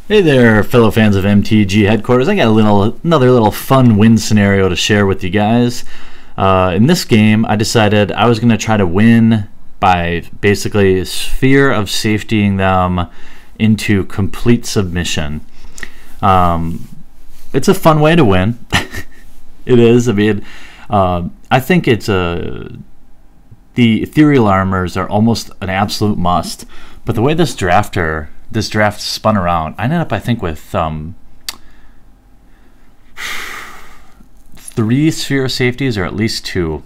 Hey there, fellow fans of MTG headquarters. I got another little fun win scenario to share with you guys. In this game, I decided I was going to try to win by basically sphere of safetying them into complete submission. It's a fun way to win. It is. I mean, I think it's the ethereal armors are almost an absolute must. But the way this draft spun around, I ended up, I think, with 3 sphere safeties, or at least 2.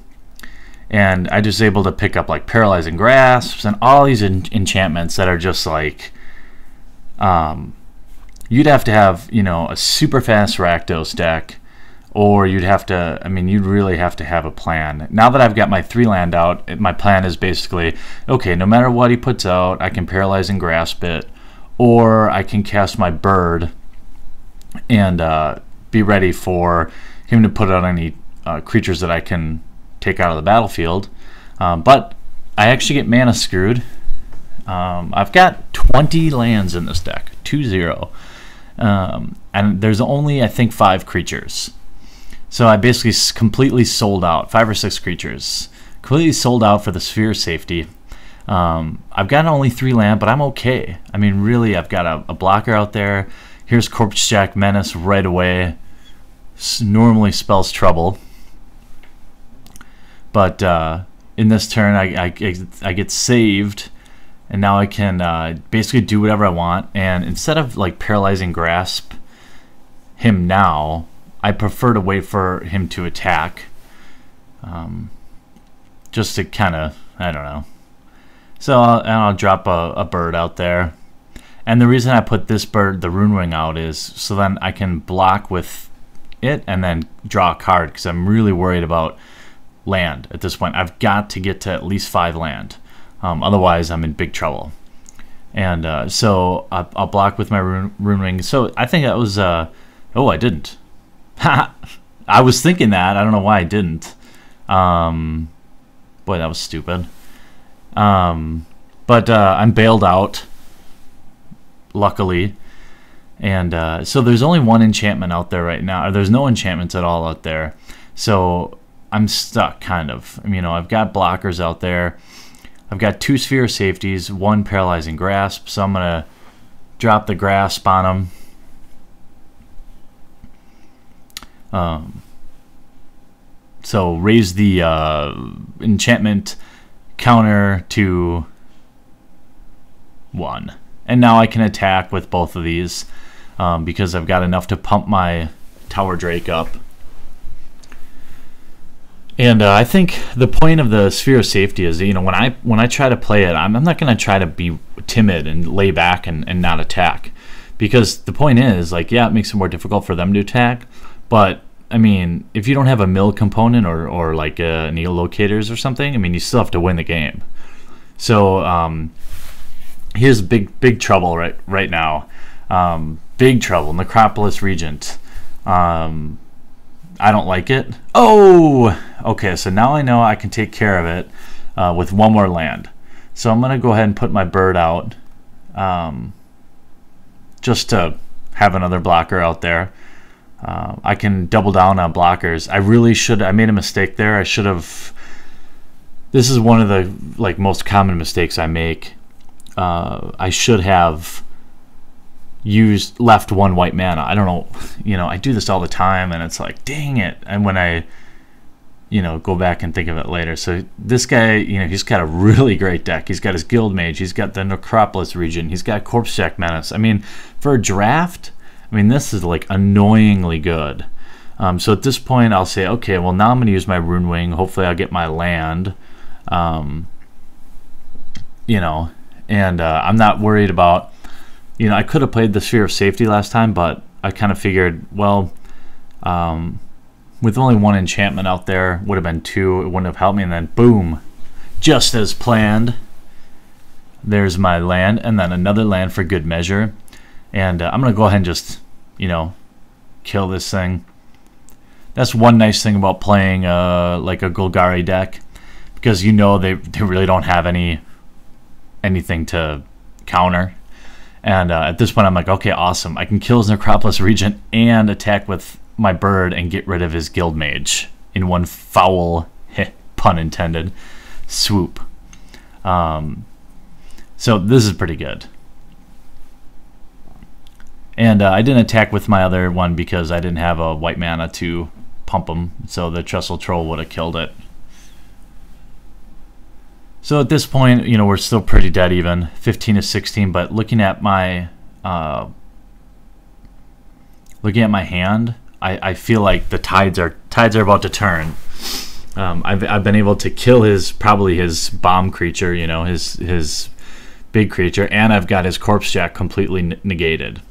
And I just able to pick up like Paralyzing Grasps and all these enchantments that are just like, you'd have to have, you know, a super fast Rakdos deck, or you'd have to, I mean, you'd really have to have a plan. Now that I've got my 3-land out, my plan is basically, okay, no matter what he puts out, I can Paralyze and Grasp it, or I can cast my bird and be ready for him to put out any creatures that I can take out of the battlefield. But I actually get mana screwed. I've got 20 lands in this deck, 2-0. And there's only, I think, 5 creatures. So I basically completely sold out, 5 or 6 creatures. Completely sold out for the sphere safety. I've got only 3 land, but I'm okay. I mean, really, I've got a blocker out there. Here's Corpsejack Menace right away. Normally spells trouble. But in this turn, I get saved. And now I can basically do whatever I want. And instead of like Paralyzing Grasp him now, I prefer to wait for him to attack. Just to kind of, I don't know. So I'll drop a bird out there. And the reason I put this bird, the Runewing, out is so then I can block with it and then draw a card, because I'm really worried about land at this point. I've got to get to at least 5 land. Otherwise, I'm in big trouble. And so I'll block with my Runewing. So I think that was... oh, I didn't. I was thinking that. I don't know why I didn't. Boy, that was stupid. But I'm bailed out, luckily. And so there's only 1 enchantment out there right now. Or there's no enchantments at all out there. So I'm stuck, kind of. You know, I've got blockers out there. I've got 2 sphere safeties, 1 Paralyzing Grasp. So I'm going to drop the Grasp on them. So raise the enchantment counter to 1. And now I can attack with both of these because I've got enough to pump my Tower Drake up. And I think the point of the sphere of safety is, you know, when I try to play it, I'm not going to try to be timid and lay back and not attack, because the point is, like, yeah, it makes it more difficult for them to attack, but I mean, if you don't have a mill component or like any locators or something, I mean, you still have to win the game. So here's big trouble right now. Big trouble. Necropolis Regent. I don't like it. Oh, okay. So now I know I can take care of it with 1 more land. So I'm gonna go ahead and put my bird out, just to have another blocker out there. I can double down on blockers. I really should. I made a mistake there. I should have. This is one of the most common mistakes I make. I should have left 1 white mana. I don't know. You know, I do this all the time, and it's like, dang it. And when I, you know, go back and think of it later. So this guy, you know, he's got a really great deck. He's got his Guild Mage. He's got the Necropolis Region. He's got Corpsejack Menace. I mean, for a draft, I mean, this is like annoyingly good. So at this point, I'll say, okay, well, now I'm going to use my Runewing. Hopefully, I'll get my land. You know, and I'm not worried about, you know, I could have played the Sphere of Safety last time, but I kind of figured, well, with only 1 enchantment out there, would have been 2. It wouldn't have helped me. And then, boom, just as planned, there's my land, and then another land for good measure. And I'm going to go ahead and just, you know, kill this thing. That's one nice thing about playing like a Golgari deck, because you know they really don't have anything to counter. And at this point, I'm like, okay, awesome. I can kill his Necropolis Regent and attack with my bird and get rid of his Guild Mage in one foul, pun intended, swoop. So this is pretty good. And I didn't attack with my other one because I didn't have a white mana to pump him, so the Trestle Troll would have killed it. So at this point, you know, we're still pretty dead even, 15 to 16. But looking at my hand, I feel like the tides are about to turn. I've been able to kill probably his bomb creature, you know, his big creature, and I've got his Corpse Jack completely negated.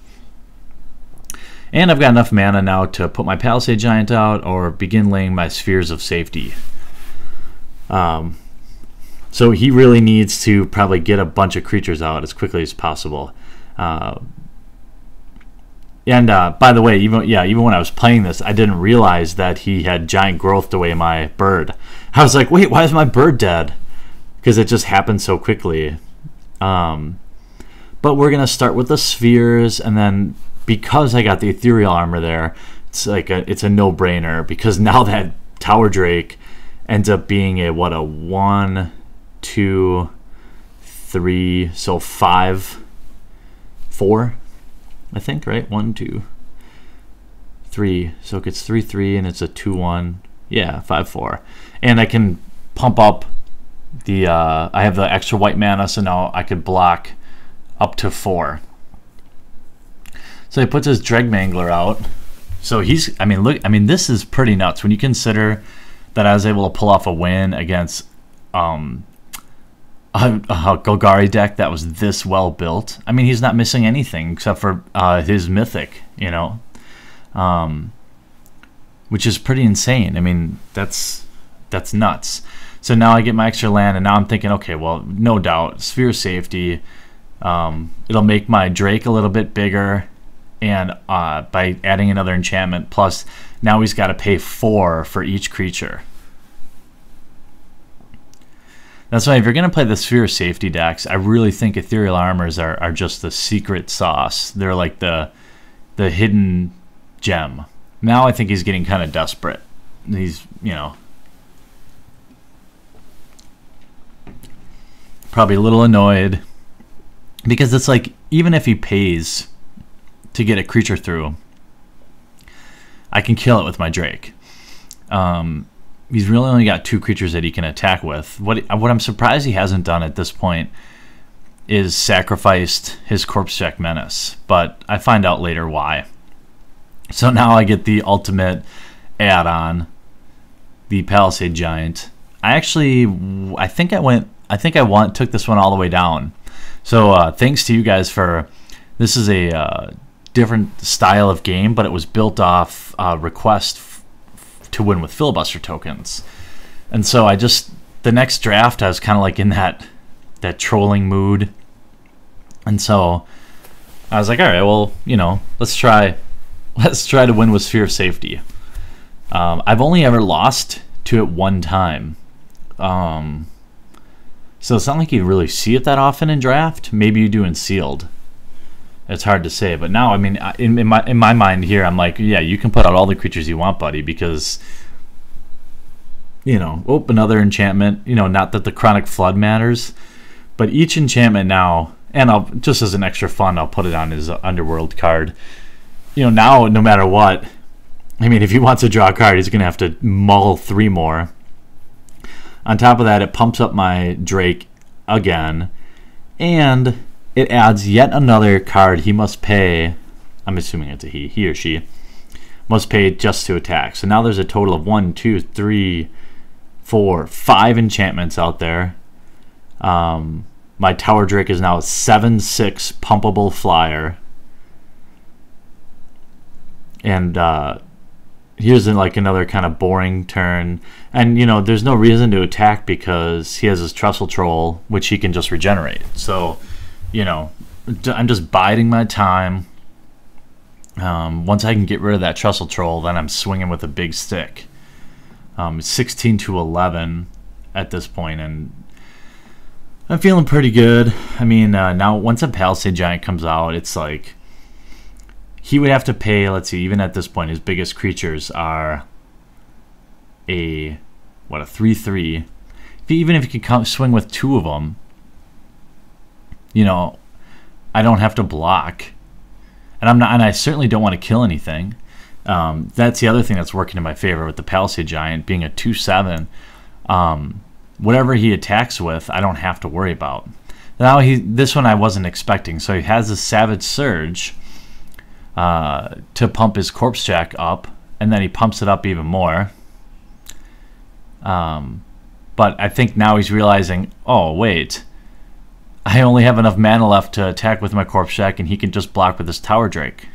And I've got enough mana now to put my Palisade Giant out or begin laying my Spheres of Safety. So he really needs to probably get a bunch of creatures out as quickly as possible. By the way, even when I was playing this, I didn't realize that he had giant growth away my bird. I was like, wait, why is my bird dead? Because it just happened so quickly. But we're gonna start with the spheres, and then because I got the ethereal armor there, it's a no-brainer. Because now that Tower Drake ends up being a 1, 2, 3, so 5, 4. I think, right? 1, 2, 3. So it gets 3, 3, and it's a 2, 1. Yeah, 5, 4. And I can pump up the. I have the extra white mana, so now I could block up to 4. So he puts his Dreadmangler out. So he's. I mean, look. I mean, this is pretty nuts when you consider that I was able to pull off a win against a Golgari deck that was this well built. I mean, he's not missing anything except for his Mythic, you know, which is pretty insane. I mean, that's nuts. So now I get my extra land, and now I'm thinking, okay, well, no doubt, Sphere of Safety. It'll make my Drake a little bit bigger, and by adding another enchantment, plus now he's got to pay 4 for each creature. That's why if you're going to play the Sphere of Safety decks, I really think Ethereal Armors are just the secret sauce. They're like the hidden gem. Now I think he's getting kind of desperate. He's, you know, probably a little annoyed. Because it's like, even if he pays to get a creature through, I can kill it with my Drake. He's really only got 2 creatures that he can attack with. What I'm surprised he hasn't done at this point is sacrificed his Corpse Jack Menace, but I find out later why. So now I get the ultimate add-on, the Palisade Giant. I think I took this one all the way down. So thanks to you guys for, this is a different style of game, but it was built off request to win with filibuster tokens. And so the next draft I was kind of like in that trolling mood, and so I was like, all right, well, you know, let's try to win with Sphere of Safety. I've only ever lost to it 1 time, so it's not like you really see it that often in draft. Maybe you do in sealed. It's hard to say, but now, I mean, in my mind here, I'm like, yeah, you can put out all the creatures you want, buddy, because, you know, another enchantment. You know, not that the Chronic Flood matters, but each enchantment now, and I'll just as an extra fun, I'll put it on his Underworld card. You know, now no matter what, I mean, if he wants to draw a card, he's gonna have to mull 3 more. On top of that, it pumps up my Drake again, and it adds yet another card he must pay. I'm assuming it's a he or she must pay just to attack. So now there's a total of 1, 2, 3, 4, 5 enchantments out there. My Tower Drake is now a 7/6 pumpable flyer. And here's like another kind of boring turn. And, you know, there's no reason to attack because he has his Trestle Troll, which he can just regenerate. So, you know, I'm just biding my time. Once I can get rid of that Trestle Troll, then I'm swinging with a big stick. 16 to 11 at this point, and I'm feeling pretty good. I mean, now once a Palisade Giant comes out, it's like he would have to pay, let's see, even at this point, his biggest creatures are a 3/3. Even if he can swing with 2 of them, you know, I don't have to block. And I certainly don't want to kill anything. That's the other thing that's working in my favor with the Palisade Giant being a 2/7. Whatever he attacks with, I don't have to worry about. Now this one I wasn't expecting, so he has a Savage Surge to pump his Corpse Jack up, and then he pumps it up even more. But I think now he's realizing, oh wait, I only have enough mana left to attack with my Corpse Jack, and he can just block with his Tower Drake.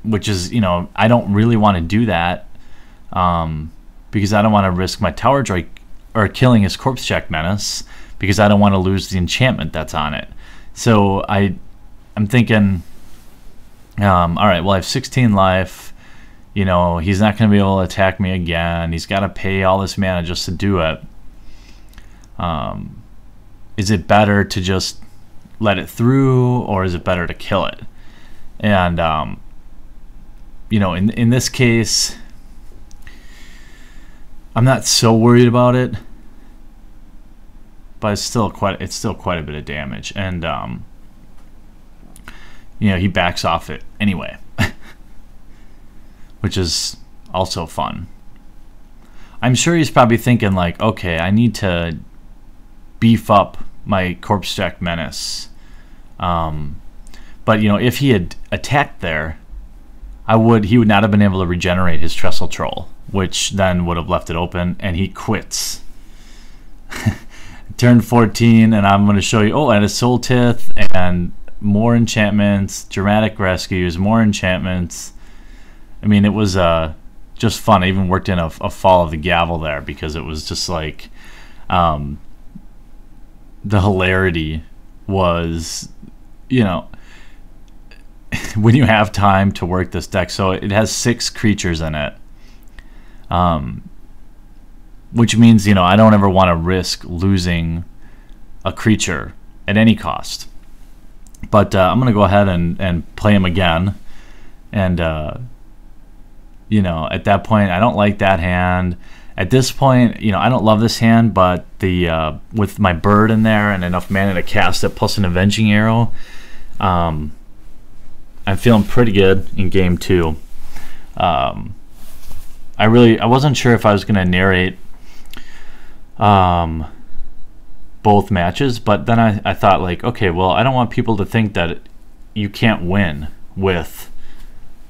Which is, you know, I don't really want to do that. Because I don't want to risk my Tower Drake or killing his Corpse Jack Menace, because I don't want to lose the enchantment that's on it. So I'm thinking, all right, well, I have 16 life. You know, he's not going to be able to attack me again. He's got to pay all this mana just to do it. Is it better to just let it through, or is it better to kill it? And, you know, in this case, I'm not so worried about it, but it's still quite a bit of damage, and you know, he backs off it anyway, which is also fun. I'm sure he's probably thinking like, okay, I need to beef up my Corpse Jack Menace, but you know, if he had attacked there, he would not have been able to regenerate his Trestle Troll, which then would have left it open, and he quits. Turn 14, and I'm going to show you, oh, and a Soul Tith, and more enchantments, dramatic rescues, more enchantments. I mean, it was just fun. I even worked in a Fall of the Gavel there, because it was just like, the hilarity was, you know, when you have time to work this deck. So it has 6 creatures in it, which means, you know, I don't ever want to risk losing a creature at any cost. But I'm going to go ahead and play him again. And, you know, at that point, I don't like that hand. At this point, you know, I don't love this hand, but with my bird in there and enough mana to cast it, plus an Avenging Arrow, I'm feeling pretty good in game 2. I wasn't sure if I was going to narrate both matches, but then I thought, like, okay, well, I don't want people to think that you can't win with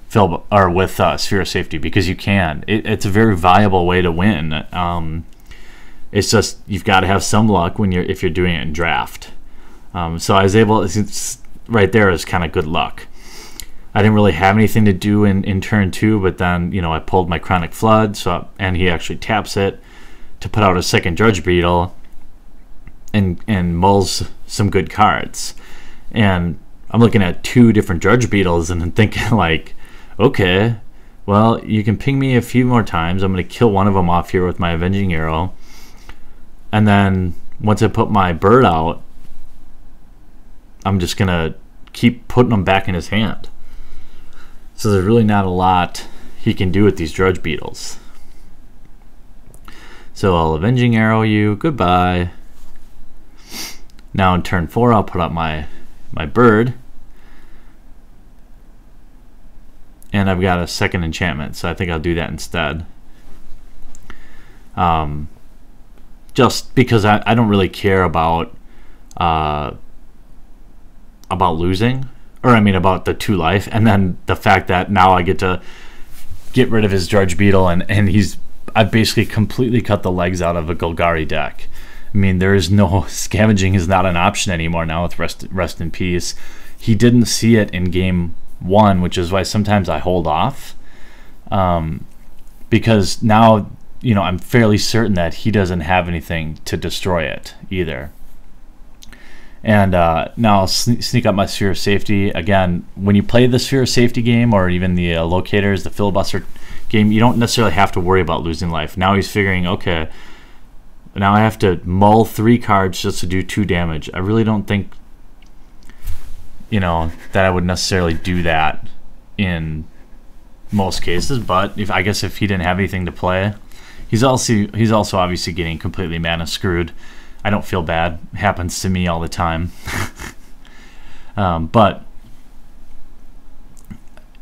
Sphere of Safety, because you can. It's a very viable way to win. It's just you've got to have some luck if you're doing it in draft. So I was able. It's right there is kind of good luck. I didn't really have anything to do in turn 2, but then, you know, I pulled my Chronic Flood, and he actually taps it to put out a second Drudge Beetle and mulls some good cards. And I'm looking at 2 different Drudge Beetles and I'm thinking, like, okay, well, you can ping me a few more times. I'm going to kill one of them off here with my Avenging Arrow. And then once I put my bird out, I'm just going to keep putting them back in his hand. So there's really not a lot he can do with these Drudge Beetles. So I'll Avenging Arrow you. Goodbye. Now in turn 4, I'll put up my bird. And I've got a second enchantment, so I think I'll do that instead. Just because I don't really care about losing. Or I mean about the 2 life, and then the fact that now I get to get rid of his Drudge Beetle, and I've basically completely cut the legs out of a Golgari deck. I mean, there is no scavenging is not an option anymore now with Rest in Peace. He didn't see it in game 1, which is why sometimes I hold off, because now, you know, I'm fairly certain that he doesn't have anything to destroy it either. And now I'll sneak up my Sphere of Safety. Again, when you play the Sphere of Safety game, or even the Locators, the Filibuster game, you don't necessarily have to worry about losing life. Now he's figuring, okay, But now I have to mull 3 cards just to do 2 damage. I really don't think, you know, that I would necessarily do that in most cases. But I guess if he didn't have anything to play, he's also obviously getting completely mana screwed. I don't feel bad. It happens to me all the time. But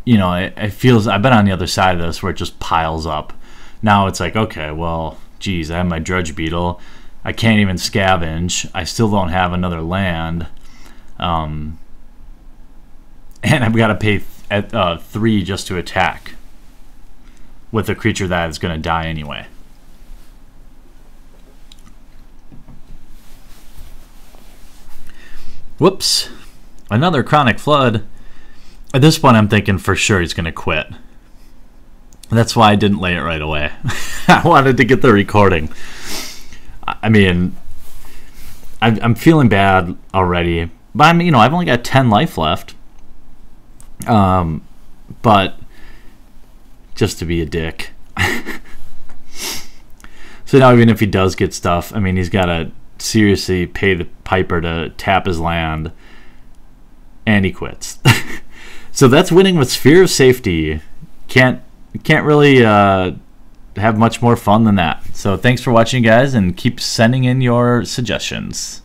you know, it feels, I've been on the other side of this where it just piles up. Now it's like, okay, well, geez, I have my Dredge Beetle. I can't even scavenge. I still don't have another land. And I've got to pay at 3 just to attack with a creature that is going to die anyway. Whoops. Another Chronic Flood. At this point, I'm thinking for sure he's going to quit. That's why I didn't lay it right away. I wanted to get the recording. I mean, I'm feeling bad already. But I'm, you know, I've only got 10 life left. But just to be a dick. So now even if he does get stuff, I mean, he's got to seriously pay the piper to tap his land. And he quits. So that's winning with Sphere of Safety. Can't really have much more fun than that. So thanks for watching, guys, and keep sending in your suggestions.